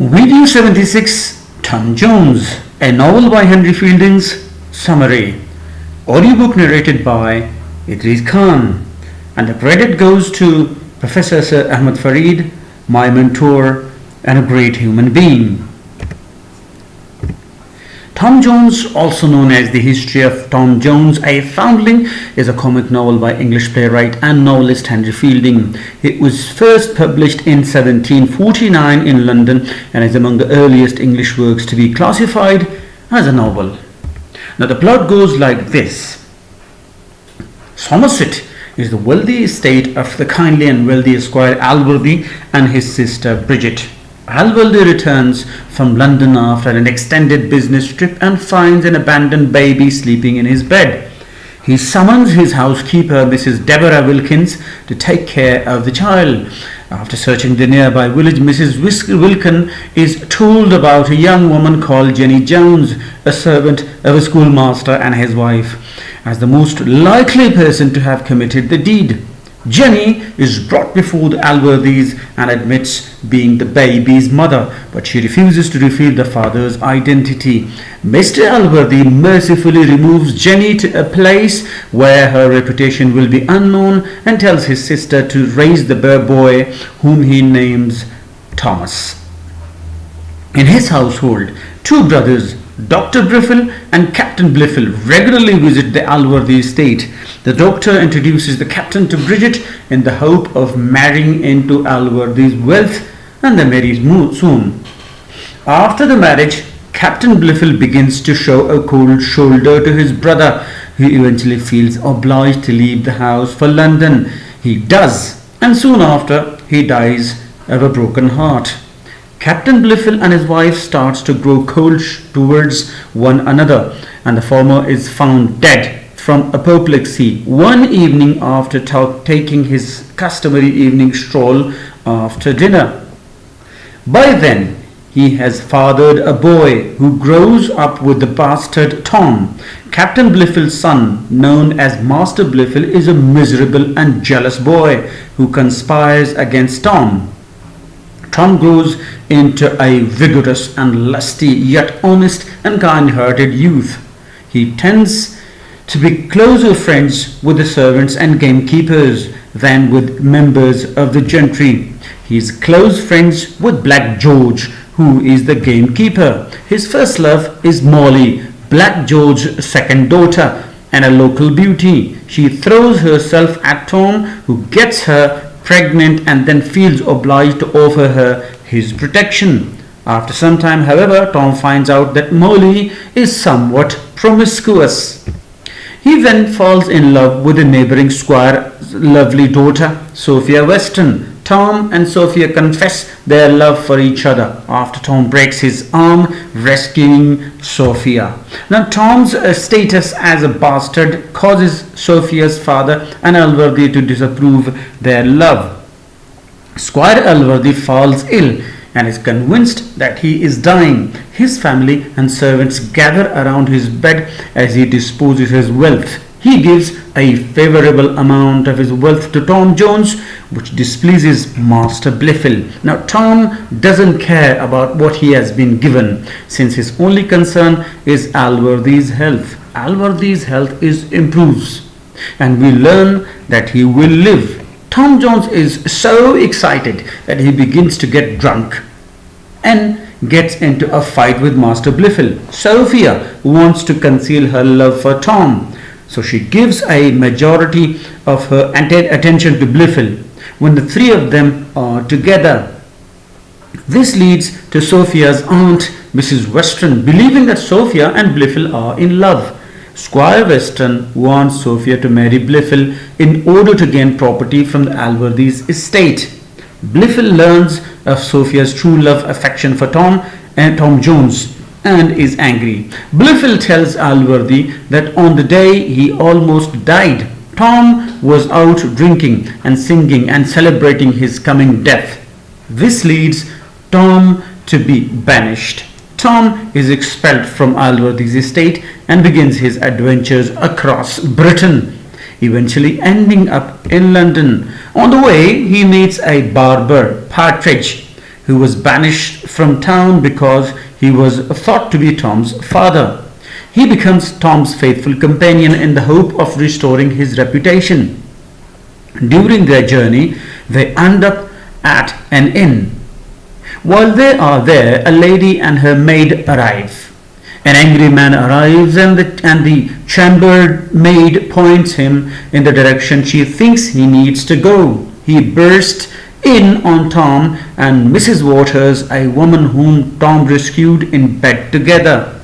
Video 76, Tom Jones, a novel by Henry Fielding's Summary. Audiobook narrated by Idris Khan. And the credit goes to Professor Sir Ahmed Farid, my mentor and a great human being. Tom Jones, also known as The History of Tom Jones, a Foundling, is a comic novel by English playwright and novelist Henry Fielding. It was first published in 1749 in London and is among the earliest English works to be classified as a novel. Now the plot goes like this. Somerset is the wealthy estate of the kindly and wealthy Squire Alworthy and his sister Bridget. Alworthy returns from London after an extended business trip and finds an abandoned baby sleeping in his bed. He summons his housekeeper, Mrs. Deborah Wilkins, to take care of the child. After searching the nearby village, Mrs. Wilkins is told about a young woman called Jenny Jones, a servant of a schoolmaster and his wife, as the most likely person to have committed the deed. Jenny is brought before the Alworthys and admits being the baby's mother, but she refuses to reveal the father's identity. Mr. Alworthy mercifully removes Jenny to a place where her reputation will be unknown and tells his sister to raise the boy, whom he names Thomas. In his household, two brothers, Dr. Briffle and Captain Bliffle, regularly visit the Alworthy estate. The doctor introduces the captain to Bridget in the hope of marrying into Alworthy's wealth, and they marry soon. After the marriage, Captain Bliffle begins to show a cold shoulder to his brother. He eventually feels obliged to leave the house for London. He does, and soon after he dies of a broken heart. Captain Bliffle and his wife starts to grow cold towards one another, and the former is found dead from apoplexy one evening after taking his customary evening stroll after dinner. By then, he has fathered a boy who grows up with the bastard Tom. Captain Bliffle's son, known as Master Bliffle, is a miserable and jealous boy who conspires against Tom. Tom grows into a vigorous and lusty, yet honest and kind-hearted youth. He tends to be closer friends with the servants and gamekeepers than with members of the gentry. He is close friends with Black George, who is the gamekeeper. His first love is Molly, Black George's second daughter, and a local beauty. She throws herself at Tom, who gets her pregnant and then feels obliged to offer her his protection. After some time, however, Tom finds out that Molly is somewhat promiscuous. He then falls in love with the neighboring squire's lovely daughter, Sophia Weston. Tom and Sophia confess their love for each other after Tom breaks his arm rescuing Sophia. Now, Tom's status as a bastard causes Sophia's father and Alworthy to disapprove their love. Squire Alworthy falls ill and is convinced that he is dying. His family and servants gather around his bed as he disposes his wealth. He gives a favorable amount of his wealth to Tom Jones, which displeases Master Bliffle. Now, Tom doesn't care about what he has been given, since his only concern is Alworthy's health. Alworthy's health improves, and we learn that he will live. Tom Jones is so excited that he begins to get drunk and gets into a fight with Master Bliffle. Sophia wants to conceal her love for Tom, so she gives a majority of her attention to Bliffle when the three of them are together. This leads to Sophia's aunt, Mrs. Weston, believing that Sophia and Bliffle are in love. Squire Weston wants Sophia to marry Bliffle in order to gain property from the Alworthy's estate. Bliffle learns of Sophia's true love affection for Tom Jones, and is angry. Bliffle tells Alworthy that on the day he almost died, Tom was out drinking and singing and celebrating his coming death. This leads Tom to be banished. Tom is expelled from Alworthy's estate and begins his adventures across Britain, eventually ending up in London. On the way, he meets a barber, Partridge. who was banished from town because he was thought to be Tom's father. He becomes Tom's faithful companion in the hope of restoring his reputation. During their journey, they end up at an inn. While they are there, a lady and her maid arrive. An angry man arrives and the chambermaid points him in the direction she thinks he needs to go. He bursts in on Tom and Mrs. Waters, a woman whom Tom rescued, in bed together.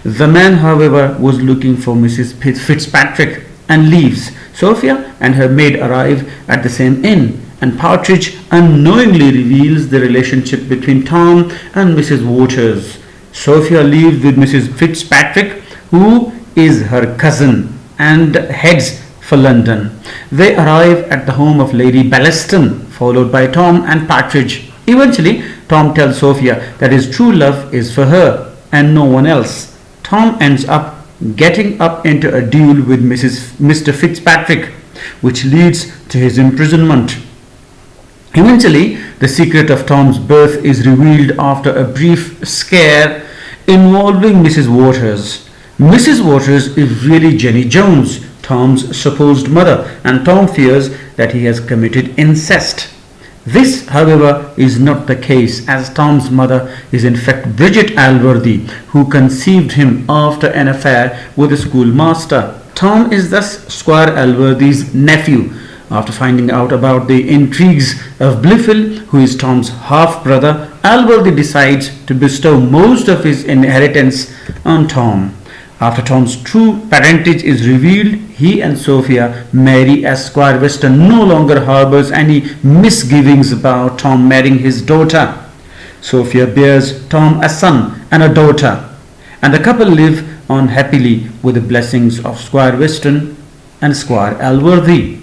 The man, however, was looking for Mrs. Fitzpatrick and leaves. Sophia and her maid arrive at the same inn, and Partridge unknowingly reveals the relationship between Tom and Mrs. Waters. Sophia leaves with Mrs. Fitzpatrick, who is her cousin, and heads for London. They arrive at the home of Lady Bellaston, followed by Tom and Partridge. Eventually, Tom tells Sophia that his true love is for her and no one else. Tom ends up getting up into a duel with Mr. Fitzpatrick, which leads to his imprisonment. Eventually, the secret of Tom's birth is revealed after a brief scare involving Mrs. Waters. Mrs. Waters is really Jenny Jones, Tom's supposed mother, and Tom fears that he has committed incest. This, however, is not the case, as Tom's mother is in fact Bridget Alworthy, who conceived him after an affair with a schoolmaster. Tom is thus Squire Alworthy's nephew. After finding out about the intrigues of Blifil, who is Tom's half-brother, Alworthy decides to bestow most of his inheritance on Tom. After Tom's true parentage is revealed, he and Sophia marry, as Squire Weston no longer harbors any misgivings about Tom marrying his daughter. Sophia bears Tom a son and a daughter, and the couple live on happily with the blessings of Squire Weston and Squire Alworthy.